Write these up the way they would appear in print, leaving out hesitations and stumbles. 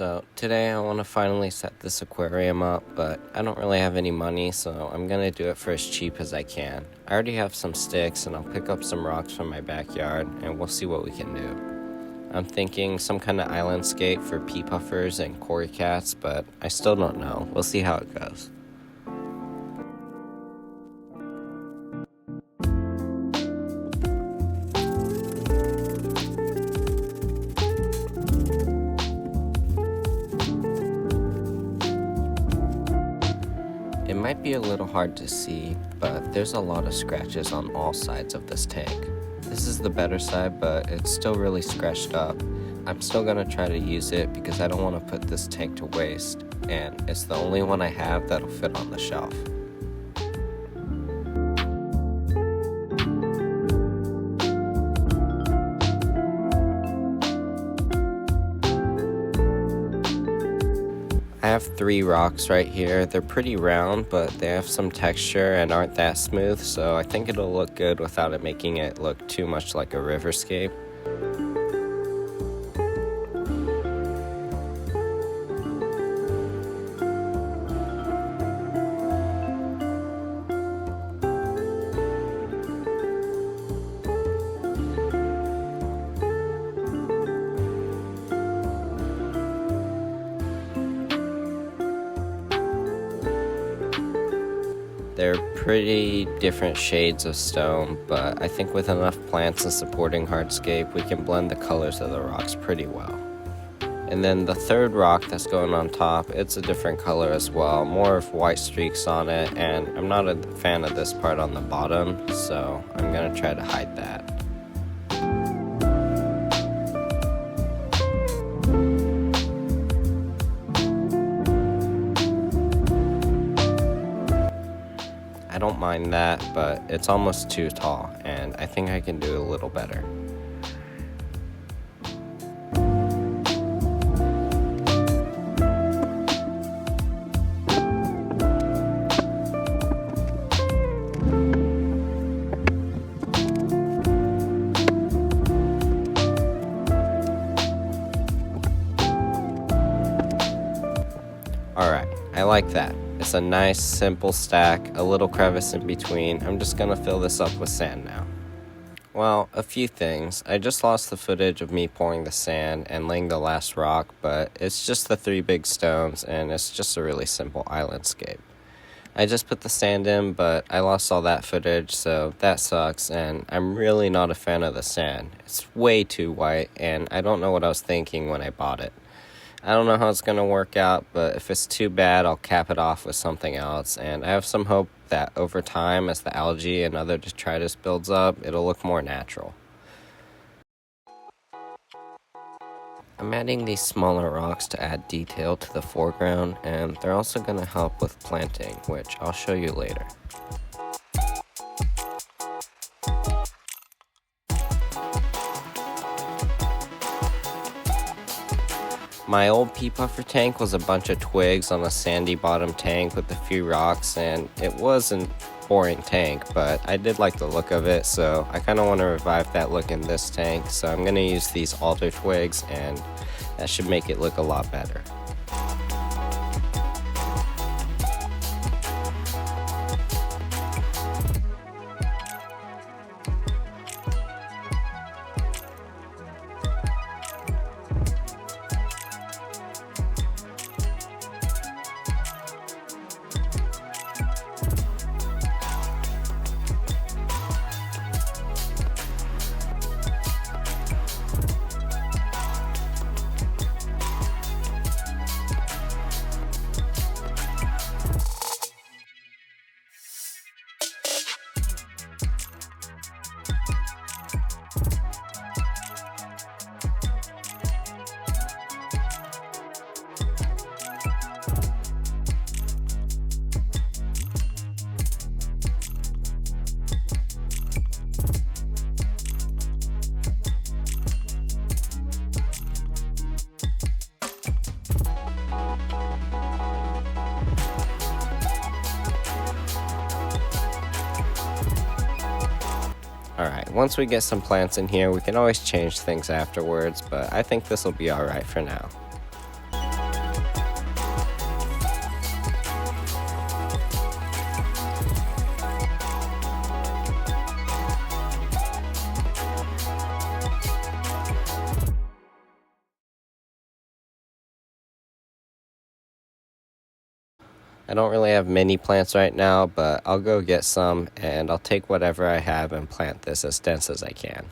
So today I want to finally set this aquarium up, but I don't really have any money, so I'm going to do it for as cheap as I can. I already have some sticks and I'll pick up some rocks from my backyard and we'll see what we can do. I'm thinking some kind of island scape for PEA puffers and cory cats, but I still don't know. We'll see how it goes. It might be a little hard to see, but there's a lot of scratches on all sides of this tank. This is the better side, but it's still really scratched up. I'm still gonna try to use it because I don't want to put this tank to waste, and it's the only one I have that'll fit on the shelf. I have 3 rocks right here. They're pretty round, but they have some texture and aren't that smooth, so I think it'll look good without it making it look too much like a riverscape. They're pretty different shades of stone, but I think with enough plants and supporting hardscape, we can blend the colors of the rocks pretty well. And then the third rock that's going on top, it's a different color as well, more of white streaks on it, and I'm not a fan of this part on the bottom, so I'm gonna try to hide that. I don't mind that, but it's almost too tall, and I think I can do a little better. Alright, I like that. It's a nice, simple stack, a little crevice in between. I'm just gonna fill this up with sand now. Well, a few things. I just lost the footage of me pouring the sand and laying the last rock, but it's just the 3 big stones, and it's just a really simple island scape. I just put the sand in, but I lost all that footage, so that sucks, and I'm really not a fan of the sand. It's way too white, and I don't know what I was thinking when I bought it. I don't know how it's going to work out, but if it's too bad, I'll cap it off with something else, and I have some hope that over time, as the algae and other detritus builds up, it'll look more natural. I'm adding these smaller rocks to add detail to the foreground, and they're also going to help with planting, which I'll show you later. My old PEA puffer tank was a bunch of twigs on a sandy bottom tank with a few rocks, and it was a boring tank, but I did like the look of it, so I kind of want to revive that look in this tank, so I'm going to use these alder twigs, and that should make it look a lot better. Alright, once we get some plants in here, we can always change things afterwards, but I think this will be alright for now. I don't really have many plants right now, but I'll go get some and I'll take whatever I have and plant this as dense as I can.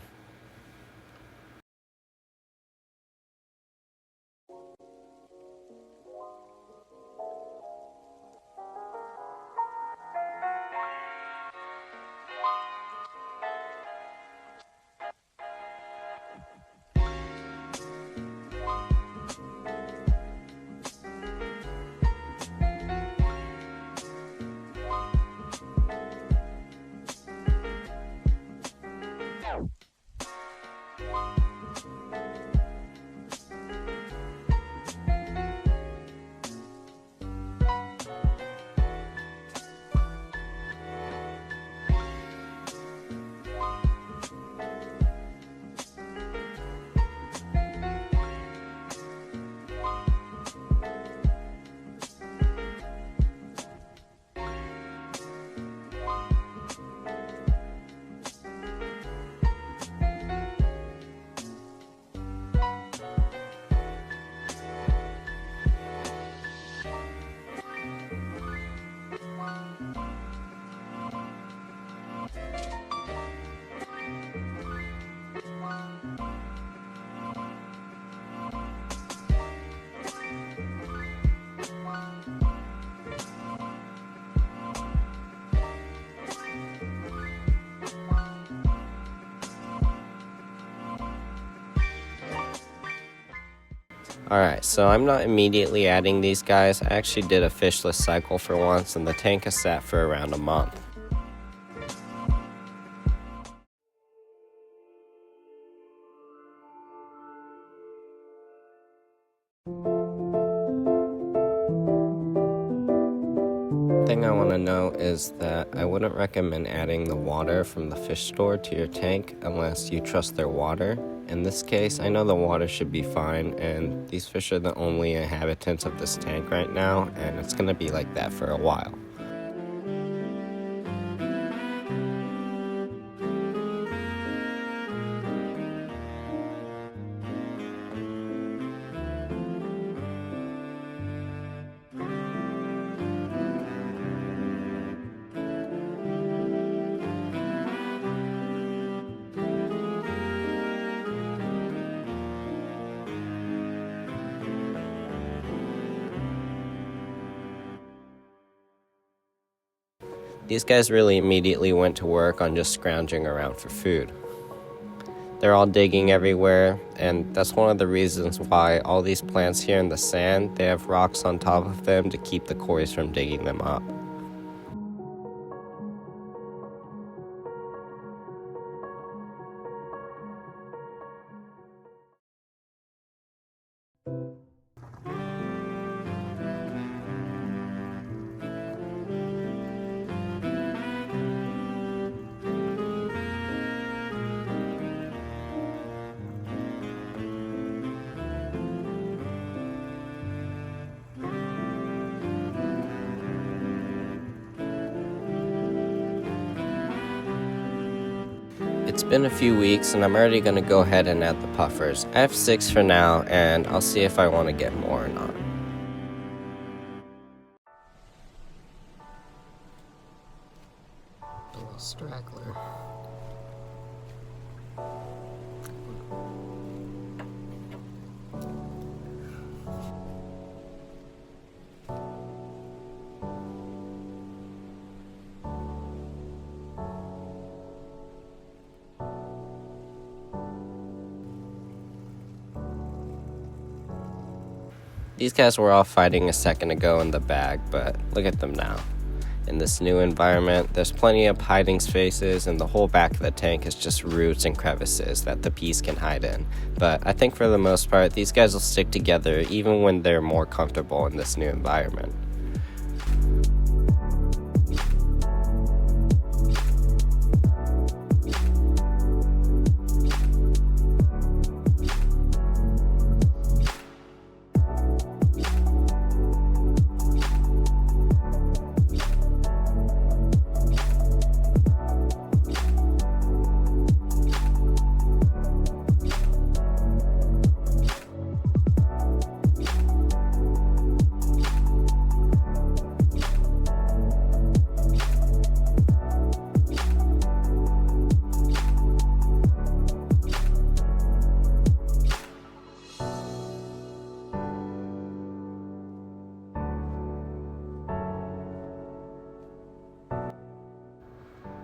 Alright, so I'm not immediately adding these guys. I actually did a fishless cycle for once and the tank has sat for around a month. Thing I want to know is that I wouldn't recommend adding the water from the fish store to your tank unless you trust their water. In this case, I know the water should be fine, and these fish are the only inhabitants of this tank right now, and it's going to be like that for a while. These guys really immediately went to work on just scrounging around for food. They're all digging everywhere, and that's one of the reasons why all these plants here in the sand, they have rocks on top of them to keep the corys from digging them up. It's been a few weeks and I'm already going to go ahead and add the puffers. I have 6 for now and I'll see if I want to get more or not. A little straggler. These guys were all fighting a second ago in the bag, but look at them now. In this new environment, there's plenty of hiding spaces, and the whole back of the tank is just roots and crevices that the peas can hide in. But I think for the most part, these guys will stick together even when they're more comfortable in this new environment.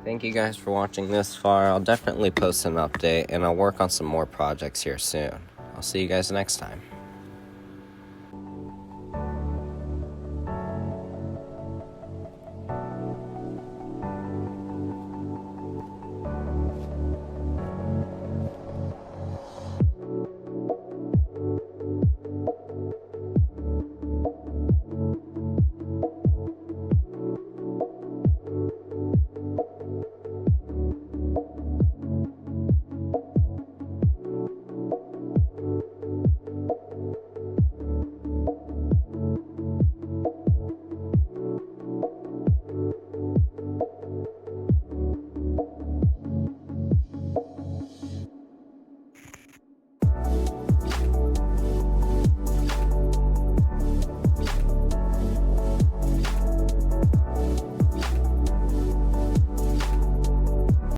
Thank you guys for watching this far. I'll definitely post an update, and I'll work on some more projects here soon. I'll see you guys next time.